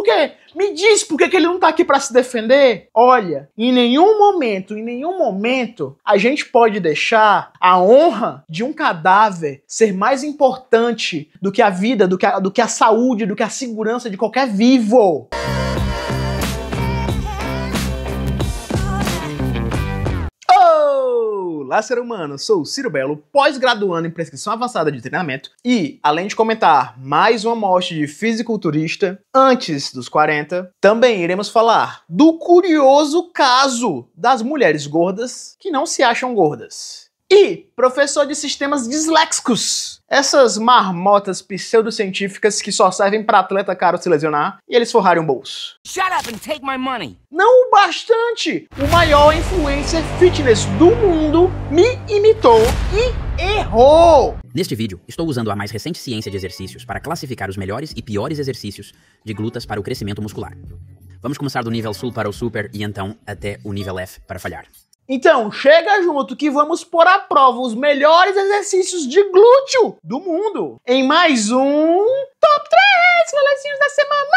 quê? Me diz por que ele não tá aqui pra se defender? Olha, em nenhum momento, a gente pode deixar a honra de um cadáver ser mais importante do que a vida, do que a saúde, do que a segurança de qualquer vivo. Olá, ser humano, sou o Ciro Belo, pós-graduando em prescrição avançada de treinamento e, além de comentar mais uma morte de fisiculturista antes dos 40, também iremos falar do curioso caso das mulheres gordas que não se acham gordas. E professor de sistemas disléxicos, essas marmotas pseudocientíficas que só servem para atleta caro se lesionar e eles forrarem o bolso. Shut up and take my money. Não o bastante, o maior influencer fitness do mundo me imitou e errou. Neste vídeo, estou usando a mais recente ciência de exercícios para classificar os melhores e piores exercícios de glutas para o crescimento muscular. Vamos começar do nível sul para o super e então até o nível F para falhar. Então, chega junto que vamos pôr à prova os melhores exercícios de glúteo do mundo em mais um Top 3 Rolezinhos da Semana!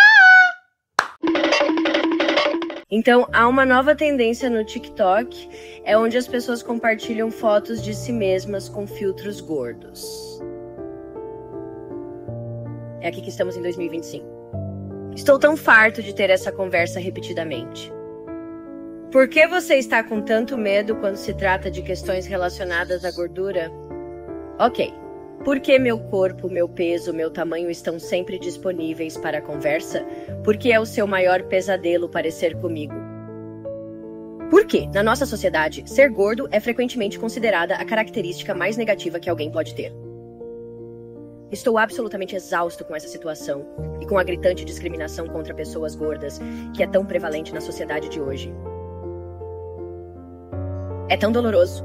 Então, há uma nova tendência no TikTok, é onde as pessoas compartilham fotos de si mesmas com filtros gordos. É aqui que estamos em 2025. Estou tão farto de ter essa conversa repetidamente. Por que você está com tanto medo quando se trata de questões relacionadas à gordura? Ok. Por que meu corpo, meu peso, meu tamanho estão sempre disponíveis para a conversa? Por que é o seu maior pesadelo parecer comigo? Por que, na nossa sociedade, ser gordo é frequentemente considerada a característica mais negativa que alguém pode ter? Estou absolutamente exausto com essa situação e com a gritante discriminação contra pessoas gordas que é tão prevalente na sociedade de hoje. É tão doloroso.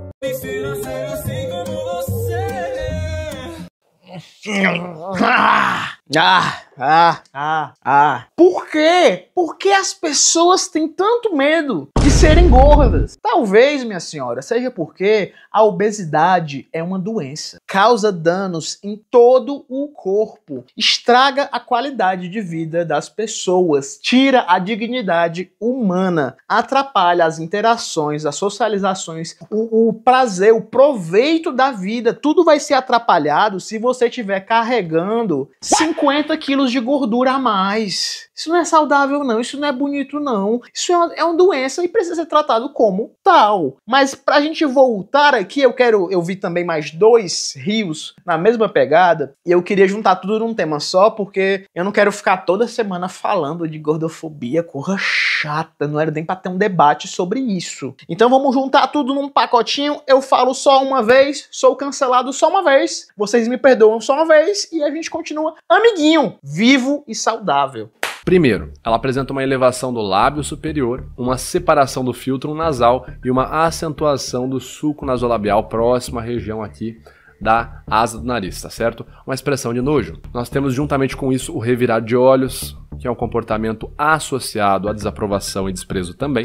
Por quê? Por que as pessoas têm tanto medo de serem gordas? Talvez, minha senhora, seja porque a obesidade é uma doença. Causa danos em todo o corpo. Estraga a qualidade de vida das pessoas. Tira a dignidade humana. Atrapalha as interações, as socializações, o prazer, o proveito da vida. Tudo vai ser atrapalhado se você estiver carregando 50 quilos de gordura a mais. Isso não é saudável não, isso não é bonito não. Isso é uma doença e precisa ser tratado como tal. Mas pra gente voltar aqui, eu vi também mais 2 rios na mesma pegada e eu queria juntar tudo num tema só porque eu não quero ficar toda semana falando de gordofobia, coisa chata, não era nem pra ter um debate sobre isso. Então vamos juntar tudo num pacotinho, eu falo só uma vez, sou cancelado só uma vez, vocês me perdoam só uma vez e a gente continua amiguinho, vivo e saudável. Primeiro, ela apresenta uma elevação do lábio superior, uma separação do filtro nasal e uma acentuação do sulco nasolabial próximo à região aqui da asa do nariz, tá certo? Uma expressão de nojo. Nós temos juntamente com isso o revirar de olhos, que é um comportamento associado à desaprovação e desprezo também.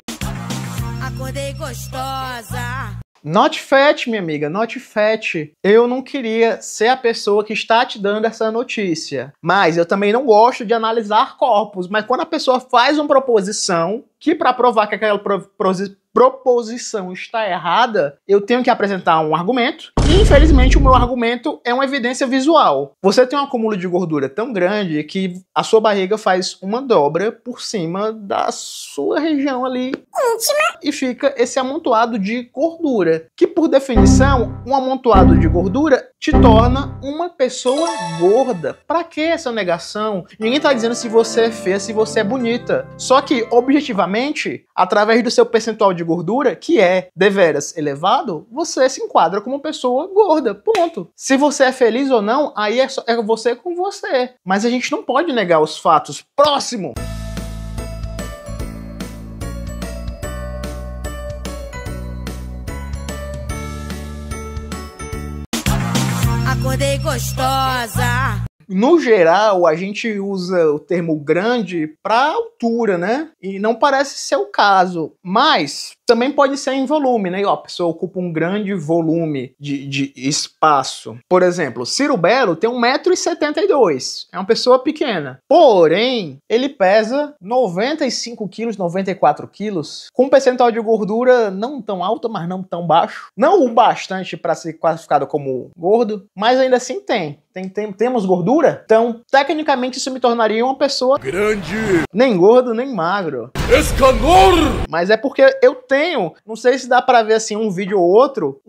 Acordei gostosa. Not fat, minha amiga, not fat. Eu não queria ser a pessoa que está te dando essa notícia. Mas eu também não gosto de analisar corpos. Mas quando a pessoa faz uma proposição, que para provar que aquela proposição está errada, eu tenho que apresentar um argumento. E infelizmente o meu argumento é uma evidência visual. Você tem um acúmulo de gordura tão grande que a sua barriga faz uma dobra por cima da sua região ali íntima e fica esse amontoado de gordura, que por definição, um amontoado de gordura te torna uma pessoa gorda. Pra que essa negação? Ninguém tá dizendo se você é feia, se você é bonita. Só que, objetivamente, através do seu percentual de gordura, que é deveras elevado, você se enquadra como uma pessoa gorda, ponto. Se você é feliz ou não, aí é você com você. Mas a gente não pode negar os fatos. Próximo! Acordei gostosa. No geral, a gente usa o termo grande para altura, né? E não parece ser o caso. Mas Também pode ser em volume, né? A pessoa ocupa um grande volume de espaço. Por exemplo, Ciro Belo tem 1,72 m. É uma pessoa pequena. Porém, ele pesa 95 quilos, 94 quilos, com um percentual de gordura não tão alto, mas não tão baixo. Não o bastante para ser classificado como gordo, mas ainda assim temos gordura. Então, tecnicamente, isso me tornaria uma pessoa grande. Nem gordo, nem magro. Escanor! Mas é porque eu tenho, não sei se dá pra ver assim um vídeo ou outro,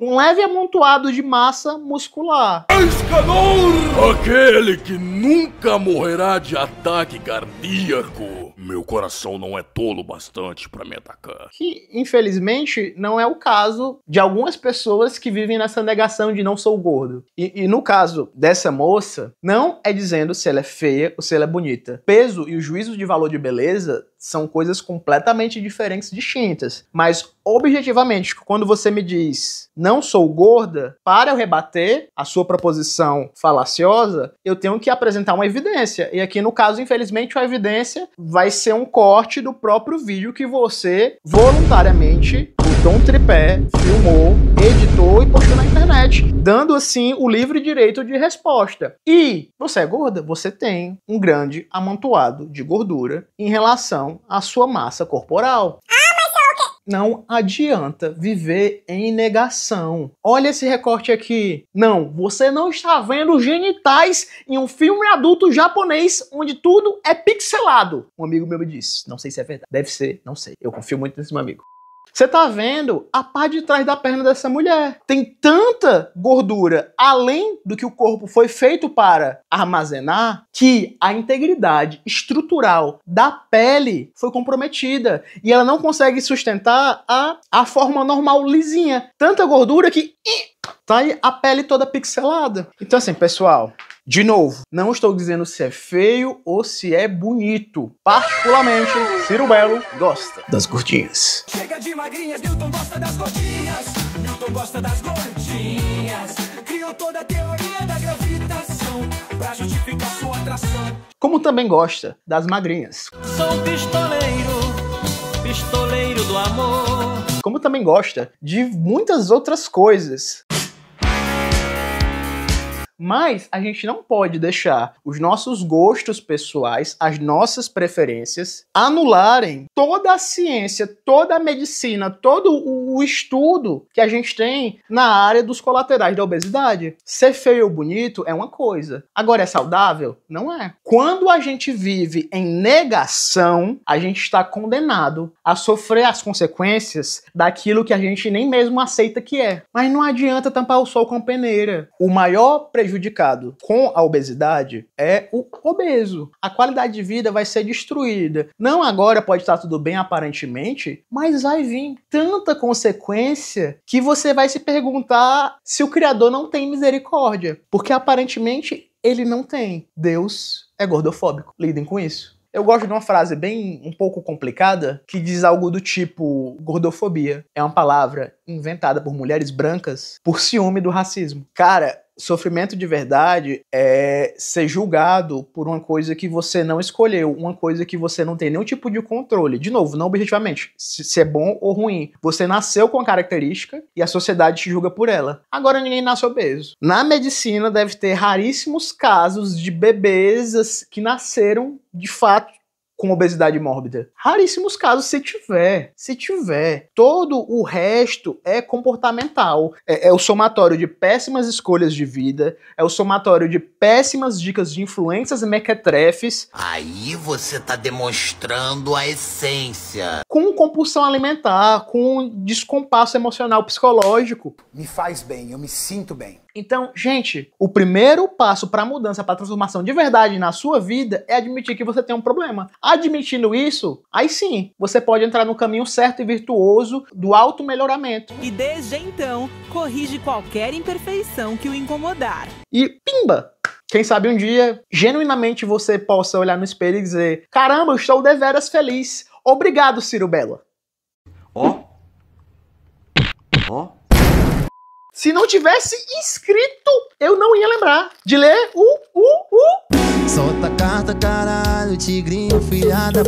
um leve amontoado de massa muscular. Escanor! Aquele que nunca morrerá de ataque cardíaco. Meu coração não é tolo bastante pra me atacar. Que, infelizmente, não é o caso de algumas pessoas que vivem nessa negação de não sou gordo. E no caso dessa moça, não é dizendo se ela é feia ou se ela é bonita. Peso e o juízo de valor de beleza são coisas completamente diferentes, distintas. Mas, objetivamente, quando você me diz não sou gorda, para eu rebater a sua proposição falaciosa, eu tenho que apresentar uma evidência. E aqui, no caso, infelizmente, a evidência vai ser um corte do próprio vídeo que você voluntariamente botou um tripé, filmou, editou e postou na internet, dando assim o livre direito de resposta. E você é gorda? Você tem um grande amontoado de gordura em relação à sua massa corporal. Não adianta viver em negação. Olha esse recorte aqui. Não, você não está vendo genitais em um filme adulto japonês onde tudo é pixelado. Um amigo meu me disse. Não sei se é verdade. Deve ser, não sei. Eu confio muito nesse meu amigo. Você tá vendo a parte de trás da perna dessa mulher. Tem tanta gordura além do que o corpo foi feito para armazenar que a integridade estrutural da pele foi comprometida e ela não consegue sustentar a forma normal lisinha. Tanta gordura que tá aí a pele toda pixelada. Então assim, pessoal, de novo, não estou dizendo se é feio ou se é bonito. Particularmente, Ciro Belo gosta das gordinhas. Chega de magrinhas, Newton gosta das gordinhas. Newton gosta das gordinhas. Criou toda a teoria da gravitação pra justificar sua atração. Como também gosta das magrinhas. Sou pistoleiro do amor. Como também gosta de muitas outras coisas. Mas a gente não pode deixar os nossos gostos pessoais, as nossas preferências, anularem toda a ciência, toda a medicina, todo o estudo que a gente tem na área dos colaterais da obesidade. Ser feio ou bonito é uma coisa. Agora, é saudável? Não é. Quando a gente vive em negação, a gente está condenado a sofrer as consequências daquilo que a gente nem mesmo aceita que é. Mas não adianta tampar o sol com a peneira. O maior prejudicado com a obesidade é o obeso. A qualidade de vida vai ser destruída. Não agora pode estar tudo bem aparentemente, mas vai vir tanta consequência que você vai se perguntar se o Criador não tem misericórdia. Porque aparentemente ele não tem. Deus é gordofóbico. Lidem com isso. Eu gosto de uma frase bem um pouco complicada que diz algo do tipo: gordofobia é uma palavra inventada por mulheres brancas por ciúme do racismo. Cara, sofrimento de verdade é ser julgado por uma coisa que você não escolheu, uma coisa que você não tem nenhum tipo de controle. De novo, não objetivamente, se é bom ou ruim. Você nasceu com a característica e a sociedade te julga por ela. Agora ninguém nasce obeso. Na medicina deve ter raríssimos casos de bebês que nasceram de fato com obesidade mórbida. Raríssimos casos, se tiver. Se tiver. Todo o resto é comportamental. É o somatório de péssimas escolhas de vida, é o somatório de péssimas dicas de influências mequetrefes. Aí você tá demonstrando a essência. Com compulsão alimentar, com descompasso emocional psicológico. Me faz bem, eu me sinto bem. Então, gente, o primeiro passo para a mudança, para a transformação de verdade na sua vida é admitir que você tem um problema. Admitindo isso, aí sim, você pode entrar no caminho certo e virtuoso do auto-melhoramento. E desde então, corrige qualquer imperfeição que o incomodar. E pimba! Quem sabe um dia, genuinamente, você possa olhar no espelho e dizer: caramba, eu estou deveras feliz. Obrigado, Ciro Belo. Ó. Se não tivesse inscrito, eu não ia lembrar de ler Solta a carta, caralho, tigrinho, filhada.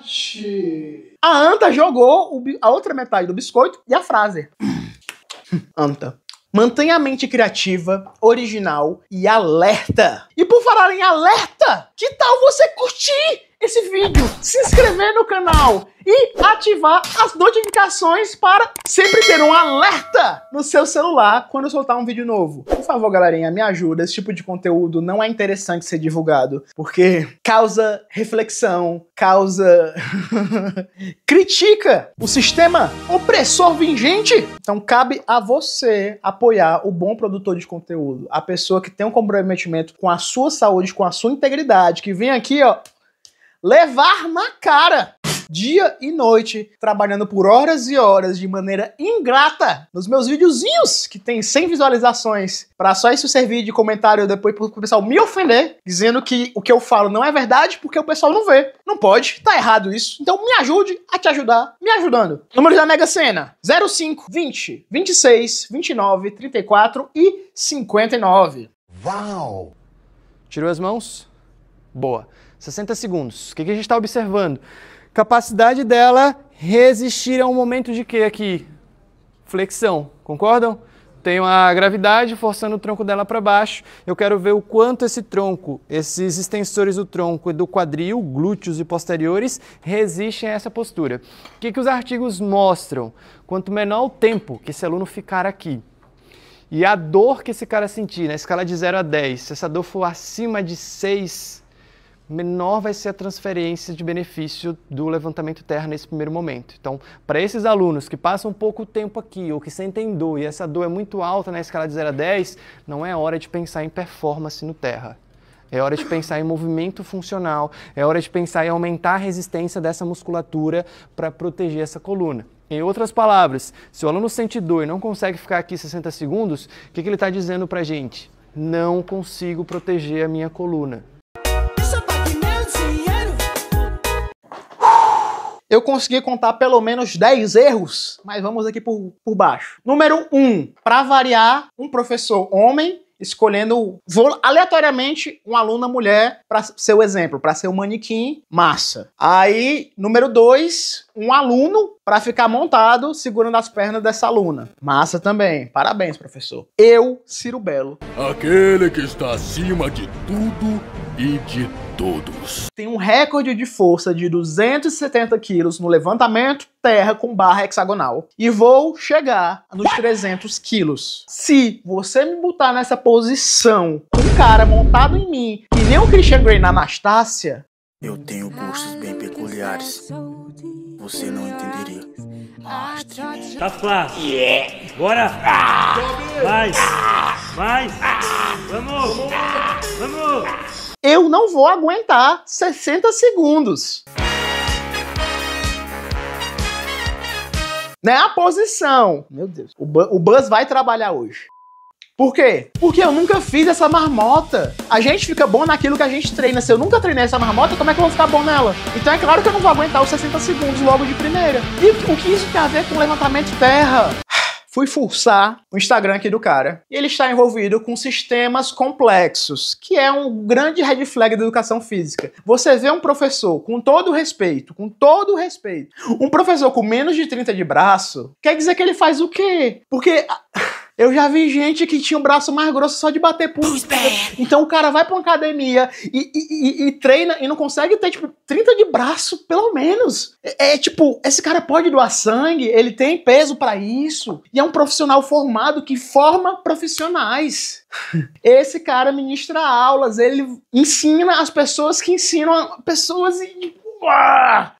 sorte. A Anta jogou a outra metade do biscoito e a frase. Anta. Mantenha a mente criativa, original e alerta. E por falar em alerta, que tal você curtir esse vídeo, se inscrever no canal e ativar as notificações para sempre ter um alerta no seu celular quando eu soltar um vídeo novo. Por favor, galerinha, me ajuda. Esse tipo de conteúdo não é interessante ser divulgado, porque causa reflexão, causa... critica o sistema opressor vigente. Então cabe a você apoiar o bom produtor de conteúdo, a pessoa que tem um comprometimento com a sua saúde, com a sua integridade, que vem aqui, ó, levar na cara, dia e noite, trabalhando por horas e horas de maneira ingrata nos meus videozinhos, que tem 100 visualizações, pra só isso servir de comentário depois pro pessoal me ofender, dizendo que o que eu falo não é verdade porque o pessoal não vê. Não pode, tá errado isso. Então me ajude a te ajudar, me ajudando. Números da Mega Sena: 05, 20, 26, 29, 34 e 59. Uau! Tirou as mãos? Boa. 60 segundos. O que a gente está observando? Capacidade dela resistir a um momento de quê aqui? Flexão. Concordam? Tem uma gravidade forçando o tronco dela para baixo. Eu quero ver o quanto esse tronco, esses extensores do tronco e do quadril, glúteos e posteriores, resistem a essa postura. O que os artigos mostram? Quanto menor o tempo que esse aluno ficar aqui, e a dor que esse cara sentir, na escala de 0 a 10, se essa dor for acima de 6, menor vai ser a transferência de benefício do levantamento terra nesse primeiro momento. Então, para esses alunos que passam pouco tempo aqui ou que sentem dor e essa dor é muito alta na escala de 0 a 10, não é hora de pensar em performance no terra. É hora de pensar em movimento funcional, é hora de pensar em aumentar a resistência dessa musculatura para proteger essa coluna. Em outras palavras, se o aluno sente dor e não consegue ficar aqui 60 segundos, o que ele está dizendo para a gente? Não consigo proteger a minha coluna. Eu consegui contar pelo menos 10 erros, mas vamos aqui por baixo. Número 1, para variar, um professor homem escolhendo aleatoriamente uma aluna mulher para ser o exemplo, para ser o manequim, massa. Aí, número 2, um aluno para ficar montado segurando as pernas dessa aluna. Massa também. Parabéns, professor. Eu, Ciro Belo. Aquele que está acima de tudo e de todos. Tem um recorde de força de 270 quilos no levantamento terra com barra hexagonal. E vou chegar nos 300 quilos. Se você me botar nessa posição, um cara montado em mim, que nem o Christian Grey na Anastácia... Eu tenho gostos bem peculiares. Você não entenderia. Mostre-me. Tá fácil. Bora. Mais. Vamos. Eu não vou aguentar 60 segundos. Não é a posição. Meu Deus. O Buzz vai trabalhar hoje. Por quê? Porque eu nunca fiz essa marmota. A gente fica bom naquilo que a gente treina. Se eu nunca treinei essa marmota, como é que eu vou ficar bom nela? Então é claro que eu não vou aguentar os 60 segundos logo de primeira. E o que isso tem a ver com levantamento terra? Fui fuçar o Instagram aqui do cara. E ele está envolvido com sistemas complexos, que é um grande red flag da educação física. Você vê um professor, com todo respeito, um professor com menos de 30 de braço, quer dizer que ele faz o quê? Porque... eu já vi gente que tinha o braço mais grosso só de bater punho. Então o cara vai pra uma academia e treina e não consegue ter, tipo, 30 de braço, pelo menos. Tipo, esse cara pode doar sangue, ele tem peso pra isso. E é um profissional formado que forma profissionais. Esse cara ministra aulas, ele ensina as pessoas que ensinam pessoas...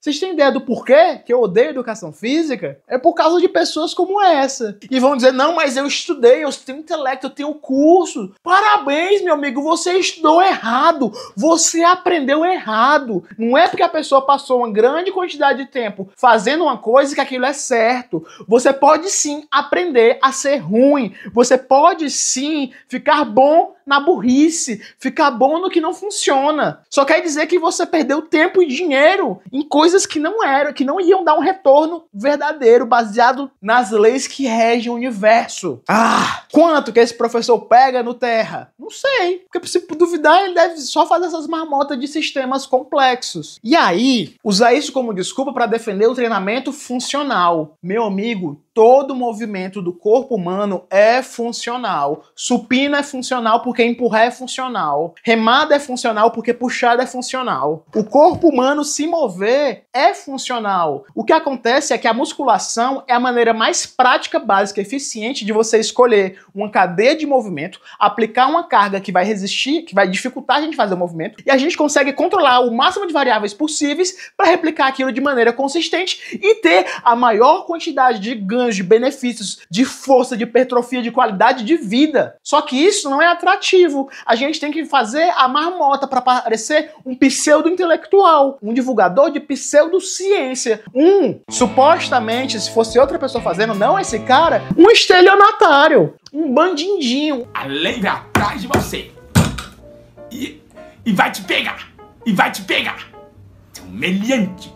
Vocês têm ideia do porquê que eu odeio educação física? É por causa de pessoas como essa. E vão dizer, não, mas eu estudei, eu tenho intelecto, eu tenho curso. Parabéns, meu amigo, você estudou errado. Você aprendeu errado. Não é porque a pessoa passou uma grande quantidade de tempo fazendo uma coisa que aquilo é certo. Você pode sim aprender a ser ruim. Você pode sim ficar bom na burrice, ficar bom no que não funciona. Só quer dizer que você perdeu tempo e dinheiro dinheiro em coisas que não eram, que não iam dar um retorno verdadeiro, baseado nas leis que regem o universo. Ah, quanto que esse professor pega no Terra? Não sei, porque se duvidar ele deve só fazer essas marmotas de sistemas complexos. E aí, usar isso como desculpa para defender o treinamento funcional. Meu amigo, todo movimento do corpo humano é funcional. Supino é funcional porque empurrar é funcional. Remada é funcional porque puxada é funcional. O corpo humano se mover é funcional. O que acontece é que a musculação é a maneira mais prática, básica e eficiente de você escolher uma cadeia de movimento, aplicar uma carga que vai resistir, que vai dificultar a gente fazer o movimento, e a gente consegue controlar o máximo de variáveis possíveis para replicar aquilo de maneira consistente e ter a maior quantidade de ganhos, de benefícios, de força, de hipertrofia, de qualidade de vida. Só que isso não é atrativo. A gente tem que fazer a marmota para parecer um pseudo-intelectual, um divulgador de pseudociência. Supostamente, se fosse outra pessoa fazendo, não esse cara, um estelionatário, um bandidinho. A lei vai atrás de você. E vai te pegar. E vai te pegar. Seu meliante.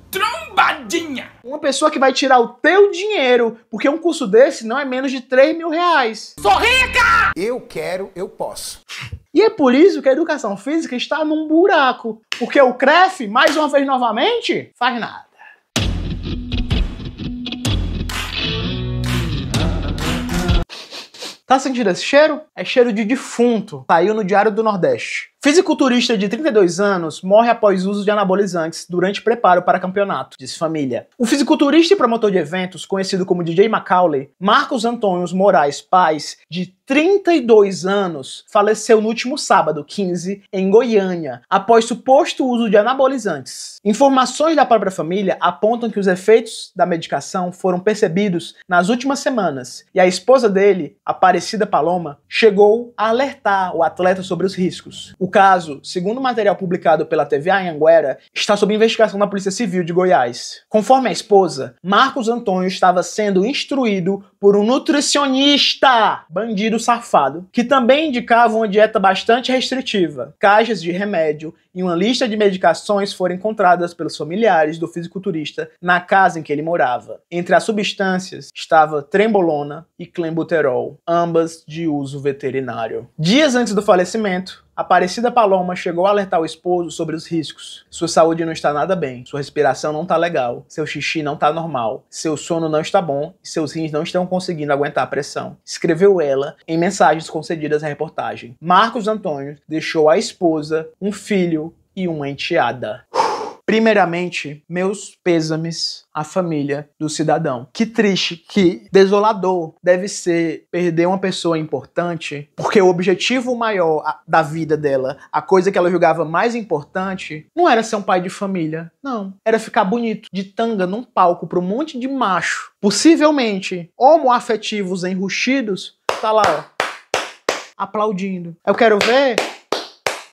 Trombadinha. Uma pessoa que vai tirar o teu dinheiro, porque um curso desse não é menos de 3 mil reais. Sou rica! Eu quero, eu posso. E é por isso que a educação física está num buraco. Porque o CREF, mais uma vez novamente, faz nada. Tá sentindo esse cheiro? É cheiro de defunto. Saiu no Diário do Nordeste. Fisiculturista de 32 anos morre após uso de anabolizantes durante preparo para campeonato, diz família. O fisiculturista e promotor de eventos, conhecido como DJ Macaulay, Marcos Antônio Moraes Paz, de 32 anos, faleceu no último sábado, 15, em Goiânia, após suposto uso de anabolizantes. Informações da própria família apontam que os efeitos da medicação foram percebidos nas últimas semanas, e a esposa dele, Aparecida Paloma, chegou a alertar o atleta sobre os riscos. O caso, segundo o material publicado pela TV Anhanguera, está sob investigação da Polícia Civil de Goiás. Conforme a esposa, Marcos Antônio estava sendo instruído por um nutricionista, bandido safado, que também indicava uma dieta bastante restritiva. Caixas de remédio e uma lista de medicações foram encontradas pelos familiares do fisiculturista na casa em que ele morava. Entre as substâncias estava trembolona e clenbuterol, ambas de uso veterinário. Dias antes do falecimento, Aparecida Paloma chegou a alertar o esposo sobre os riscos. Sua saúde não está nada bem, sua respiração não está legal, seu xixi não está normal, seu sono não está bom e seus rins não estão conseguindo aguentar a pressão. Escreveu ela em mensagens concedidas à reportagem. Marcos Antônio deixou a esposa, um filho e uma enteada. Primeiramente, meus pêsames à família do cidadão. Que triste, que desolador deve ser perder uma pessoa importante, porque o objetivo maior da vida dela, a coisa que ela julgava mais importante, não era ser um pai de família, não. Era ficar bonito, de tanga, num palco para um monte de macho, possivelmente homoafetivos enrustidos, tá lá, ó, aplaudindo. Eu quero ver...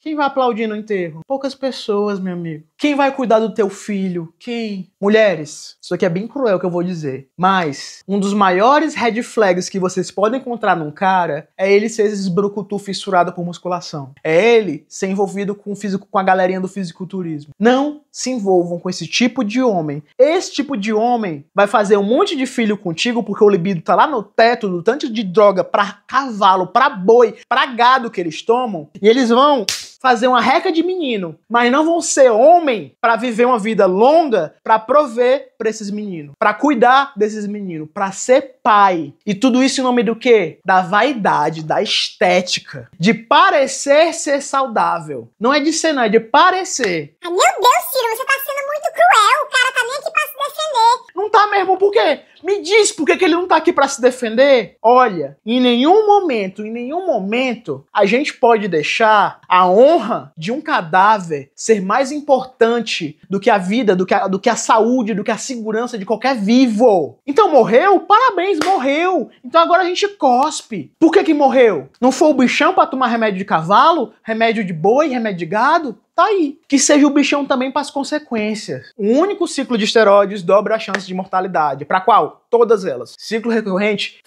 Quem vai aplaudir no enterro? Poucas pessoas, meu amigo. Quem vai cuidar do teu filho? Quem? Mulheres, isso aqui é bem cruel que eu vou dizer, mas um dos maiores red flags que vocês podem encontrar num cara é ele ser esse brucutu fissurado por musculação. É ele ser envolvido com a galerinha do fisiculturismo. Não se envolvam com esse tipo de homem. Esse tipo de homem vai fazer um monte de filho contigo porque o libido tá lá no teto do tanto de droga pra cavalo, pra boi, pra gado que eles tomam, e eles vão fazer uma reca de menino, mas não vão ser homem para viver uma vida longa, para prover para esses meninos, para cuidar desses meninos, para ser pai. E tudo isso em nome do quê? Da vaidade, da estética, de parecer ser saudável. Não é de ser, não, é de parecer. Ai, meu Deus, Ciro, você tá sendo muito cruel. O cara tá nem aqui pra se defender. Não tá mesmo, por quê? Me diz por que ele não tá aqui pra se defender? Olha, em nenhum momento, a gente pode deixar a honra de um cadáver ser mais importante do que a vida, do que a saúde, do que a segurança de qualquer vivo. Então morreu? Parabéns, morreu. Então agora a gente cospe. Por que morreu? Não foi o bichão pra tomar remédio de cavalo? Remédio de boi? Remédio de gado? Tá aí. Que seja o bichão também para as consequências. O único ciclo de esteroides dobra a chance de mortalidade. Para qual? Todas elas. Ciclo recorrente,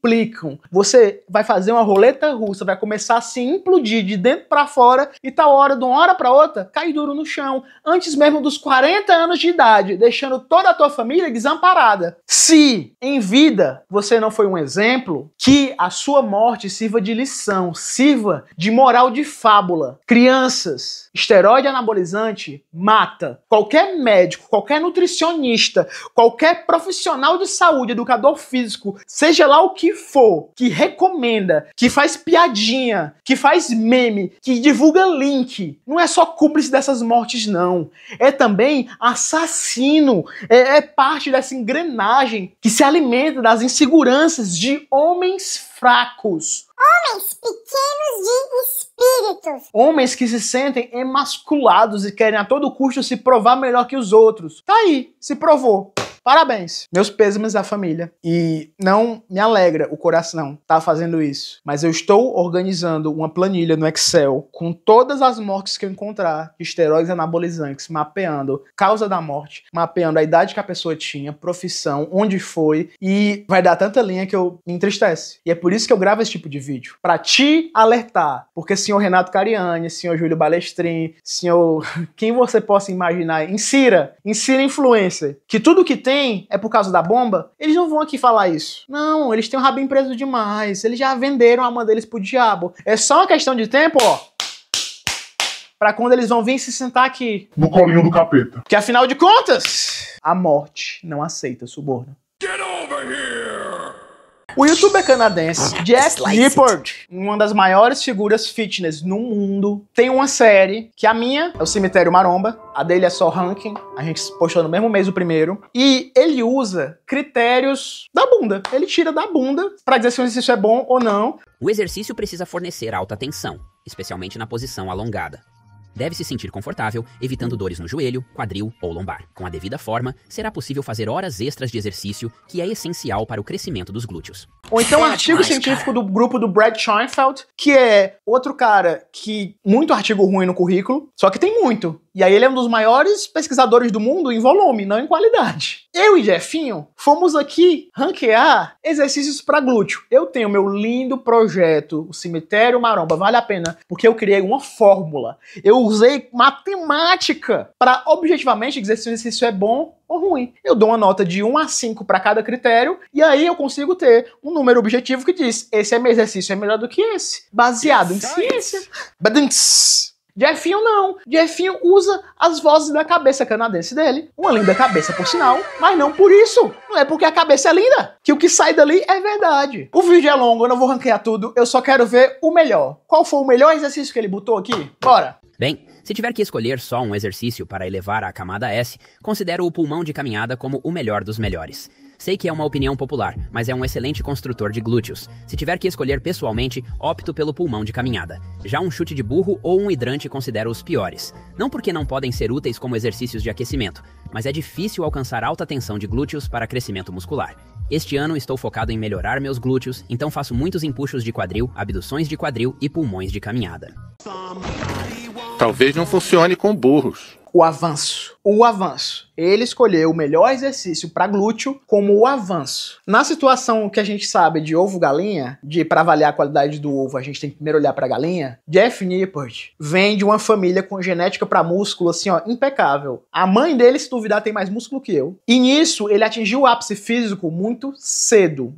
multiplicam. Você vai fazer uma roleta russa, vai começar a se implodir de dentro pra fora e tal hora, de uma hora pra outra, cai duro no chão, antes mesmo dos 40 anos de idade, deixando toda a tua família desamparada. Se em vida você não foi um exemplo, que a sua morte sirva de lição, sirva de moral de fábula. Crianças, esteroide anabolizante mata. Qualquer médico, qualquer nutricionista, qualquer profissional de saúde, educador físico, seja lá o que for, que recomenda, que faz piadinha, que faz meme, que divulga link, não é só cúmplice dessas mortes, não. É também assassino. É parte dessa engrenagem que se alimenta das inseguranças de homens fracos. Homens pequenos de espíritos. Homens que se sentem emasculados e querem a todo custo se provar melhor que os outros. Tá aí, se provou. Parabéns. Meus pêsames à família. E não me alegra o coração tá fazendo isso. Mas eu estou organizando uma planilha no Excel com todas as mortes que eu encontrar de esteroides anabolizantes, mapeando causa da morte, mapeando a idade que a pessoa tinha, profissão, onde foi, e vai dar tanta linha que eu me entristece. E é por isso que eu gravo esse tipo de vídeo. Pra te alertar. Porque senhor Renato Cariani, senhor Júlio Balestrin, senhor... quem você possa imaginar, insira influencer, que tudo que tem é por causa da bomba, eles não vão aqui falar isso. Não, eles têm um rabinho preso demais. Eles já venderam a alma deles pro diabo. É só uma questão de tempo, ó. Pra quando eles vão vir se sentar aqui. No colinho do capeta. Porque afinal de contas, a morte não aceita suborno. Get over here! O youtuber canadense Jeff Nippard, uma das maiores figuras fitness no mundo, tem uma série que a minha é o Cemitério Maromba, a dele é só ranking, a gente postou no mesmo mês o primeiro, e ele usa critérios da bunda. Ele tira da bunda pra dizer se o exercício é bom ou não. O exercício precisa fornecer alta tensão, especialmente na posição alongada. Deve se sentir confortável, evitando dores no joelho, quadril ou lombar. Com a devida forma, será possível fazer horas extras de exercício, que é essencial para o crescimento dos glúteos. Ou então um artigo científico do grupo do Brad Schoenfeld, que é outro cara que muito artigo ruim no currículo, só que tem muito. E aí ele é um dos maiores pesquisadores do mundo em volume, não em qualidade. Eu e Jeffinho fomos aqui ranquear exercícios para glúteo. Eu tenho meu lindo projeto, o Cemitério Maromba, vale a pena, porque eu criei uma fórmula. Eu usei matemática para objetivamente dizer se o exercício é bom ou ruim. Eu dou uma nota de 1 a 5 para cada critério, e aí eu consigo ter um número objetivo que diz, esse exercício é melhor do que esse, baseado em ciência. Jeffinho não. Jeffinho usa as vozes da cabeça canadense dele. Uma linda cabeça, por sinal, mas não por isso. Não é porque a cabeça é linda que o que sai dali é verdade. O vídeo é longo, eu não vou ranquear tudo, eu só quero ver o melhor. Qual foi o melhor exercício que ele botou aqui? Bora! Bem, se tiver que escolher só um exercício para elevar a camada S, considero o pulmão de caminhada como o melhor dos melhores. Sei que é uma opinião popular, mas é um excelente construtor de glúteos. Se tiver que escolher pessoalmente, opto pelo pulmão de caminhada. Já um chute de burro ou um hidrante considero os piores. Não porque não podem ser úteis como exercícios de aquecimento, mas é difícil alcançar alta tensão de glúteos para crescimento muscular. Este ano estou focado em melhorar meus glúteos, então faço muitos empuxos de quadril, abduções de quadril e pulmões de caminhada. Talvez não funcione com burros. O avanço. O avanço. Ele escolheu o melhor exercício para glúteo como o avanço. Na situação que a gente sabe de ovo-galinha, para avaliar a qualidade do ovo, a gente tem que primeiro olhar para a galinha. Jeff Nippard vem de uma família com genética para músculo, assim, ó, impecável. A mãe dele, se duvidar, tem mais músculo que eu. E nisso, ele atingiu o ápice físico muito cedo,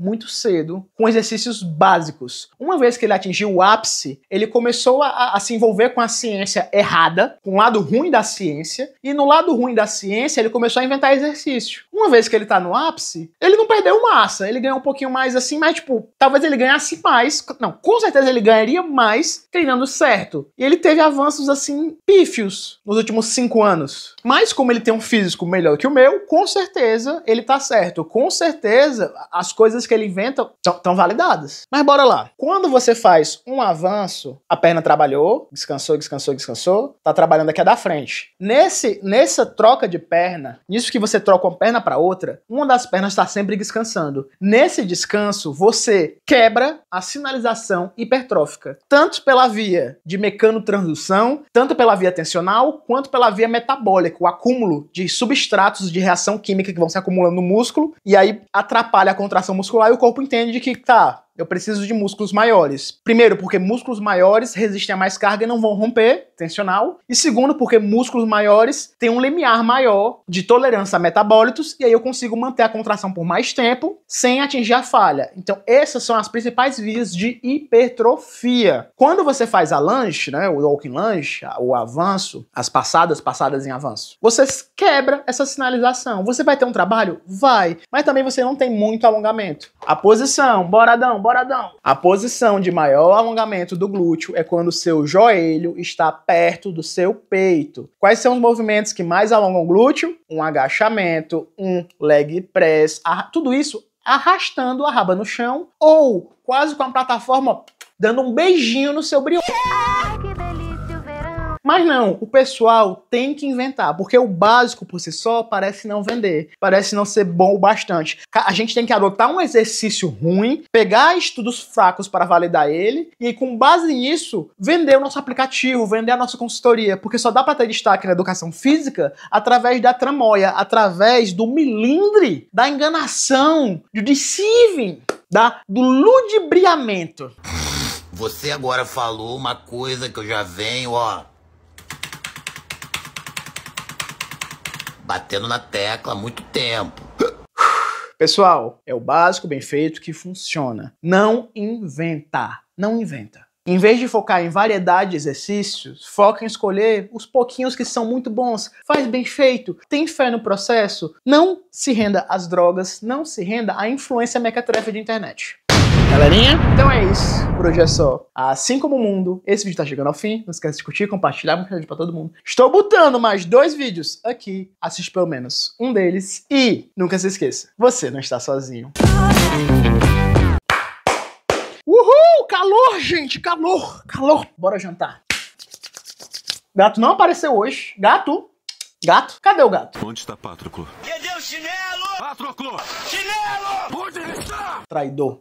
com exercícios básicos. Uma vez que ele atingiu o ápice, ele começou a se envolver com a ciência errada, com o lado ruim da ciência, e no lado ruim da ciência, ele começou a inventar exercício. Uma vez que ele tá no ápice, ele não perdeu massa, ele ganhou um pouquinho mais assim, mas tipo, talvez ele ganhasse mais, não, com certeza ele ganharia mais treinando certo. E ele teve avanços assim, pífios, nos últimos 5 anos. Mas como ele tem um físico melhor que o meu, com certeza ele tá certo, com certeza as coisas que ele inventa estão validadas. Mas bora lá. Quando você faz um avanço, a perna trabalhou, descansou, tá trabalhando aqui da frente. Nessa troca de perna, nisso que você troca uma perna para outra, uma das pernas está sempre descansando. Nesse descanso, você quebra a sinalização hipertrófica, tanto pela via de mecanotransdução, tanto pela via tensional, quanto pela via metabólica, o acúmulo de substratos de reação química que vão se acumulando no músculo, e aí atrapalha a contração muscular e o corpo entende de que, eu preciso de músculos maiores. Primeiro, porque músculos maiores resistem a mais carga e não vão romper, tensional. E segundo, porque músculos maiores têm um limiar maior de tolerância a metabólitos, e aí eu consigo manter a contração por mais tempo sem atingir a falha. Então, essas são as principais vias de hipertrofia. Quando você faz a lunge, né, o walking lunge, o avanço, as passadas em avanço, você quebra essa sinalização. Você vai ter um trabalho? Vai. Mas também você não tem muito alongamento. A posição, boradão. A posição de maior alongamento do glúteo é quando o seu joelho está perto do seu peito. Quais são os movimentos que mais alongam o glúteo? Um agachamento, um leg press, tudo isso arrastando a raba no chão ou quase com a plataforma dando um beijinho no seu brioco. Mas não, o pessoal tem que inventar, porque o básico por si só parece não vender, parece não ser bom o bastante. A gente tem que adotar um exercício ruim, pegar estudos fracos para validar ele, e com base nisso, vender o nosso aplicativo, vender a nossa consultoria, porque só dá para ter destaque na educação física através da tramóia, através do milindre, da enganação, do deceiving, do ludibriamento. Você agora falou uma coisa que eu já venho, batendo na tecla há muito tempo. Pessoal, é o básico bem feito que funciona. Não inventa. Não inventa. Em vez de focar em variedade de exercícios, foca em escolher os pouquinhos que são muito bons. Faz bem feito. Tem fé no processo. Não se renda às drogas. Não se renda à influência mequetrefe de internet. Galerinha, então é isso. Por hoje é só. Assim como o mundo, esse vídeo tá chegando ao fim. Não esquece de curtir, compartilhar, mostrar pra todo mundo. Estou botando mais 2 vídeos aqui. Assiste pelo menos um deles. E nunca se esqueça, você não está sozinho. Uhul! Calor, gente! Calor! Calor! Bora jantar. Gato não apareceu hoje. Gato? Gato? Cadê o gato? Onde está Patroclo? Cadê o chinelo? Patroclo! Chinelo! Onde ele está? Traidor.